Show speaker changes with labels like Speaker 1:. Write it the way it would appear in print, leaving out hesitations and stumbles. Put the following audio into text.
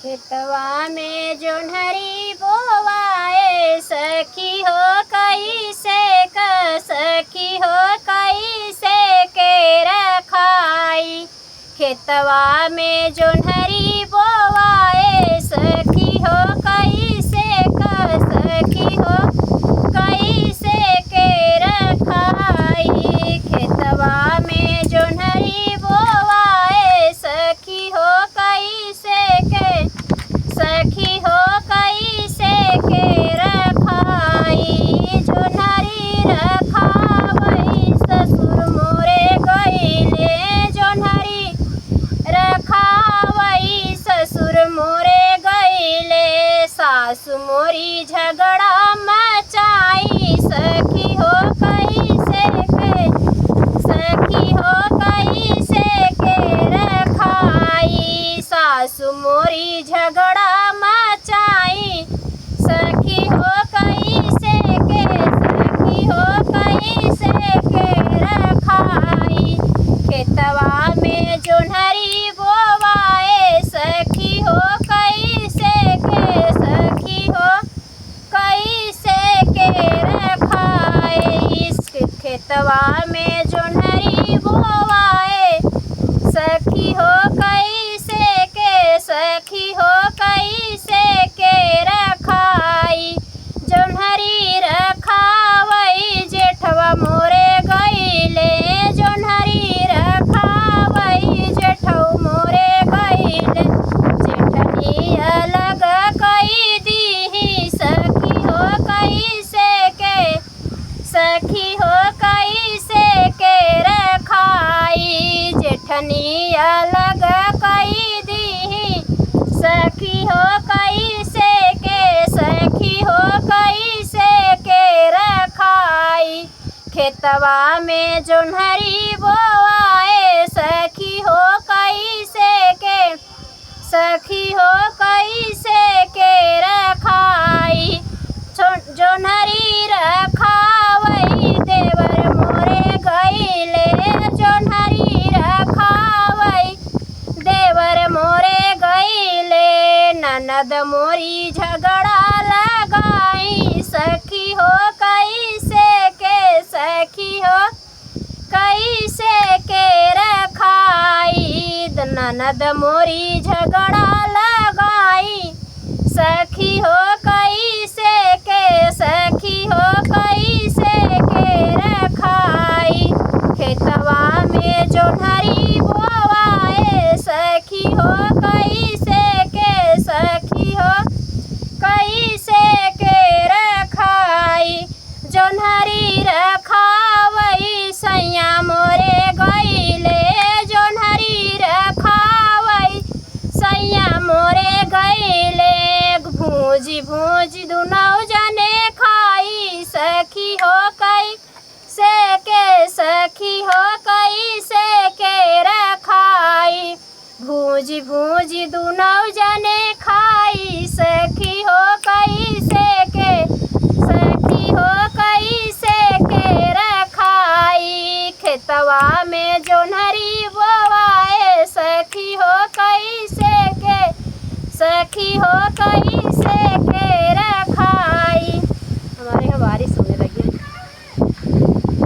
Speaker 1: खेतवा में जोन्हरी बोवाए सखी हो कैसे सखी हो कैसे के रखाई। खेतवा में जोन्हरी बोवाए सखी हो कैसे सखी हो कैसे के रखाई। खेतवा में जोन्हरी बोवाए सखी हो कैसे के सखी हो कैसे के रखाई। जोन्हरी रखावई ससुर मोरे गईले जोन्हरी रखावई ससुर मोरे गईले। सासु मोरी झगड़ा मचाई सखी हो कैसे के सखी हो कैसे के रखाई। सासु मोरी झगड़ा मचाई सखी हो कैसे के सखी हो कैसे के रखाई। खेतवा में जोन्हरी बोवाए सखी हो कैसे के सखी हो कैसे के रखाई। खेतवा में जोन्हरी बोवाए सखी हो कैसे के सखी हो कैसे के रखाई। जोन्हरी रखावई जेठवा मोरे गईले जोन्हरी रखावई जेठऊ मोरे गईले। जेठनी अलग कई दीही सखी हो कैसे के सखी हो कैसे के रखाई। जेठनी अलग कई दीही सखी हो कैसे के सखी हो कैसे के रखाई। खेतवा में जोन्हरी बोवाए सखी हो कैसे के सखी हो कैसे के रखाई। जोन्हरी रखावई देवर मोरे गईले जोन्हरी रखावई देवर मोरे गईले। ननद मोरी झगड़ा लगाई सखी हो कैसे के सखी हो कैसे के रखाई। ननद मोरी झगड़ा लगाई सखी हो कैसे के सखी हो कैसे के रखाई। खेतवा में जोन्हरी बोवाए सखी हो कैसे के सखी हो कैसे के रखाई। जोन्हरी रखावई सैया मोरे गईले जोन्हरी रखावई सैया मोरे गईले। भूजी भूजी दुनौ जने खाई सखी हो कैसे के सखी हो कैसे के रखाई। भूजी भूजी दुनौ जने खाई सखी हो कैसे के सखी हो कैसे के रखाई। खेतवा में जोन्हरी बोवाए सखी हो कैसे के सखी हो कैसे के रखाई। हमारे यहाँ बारिश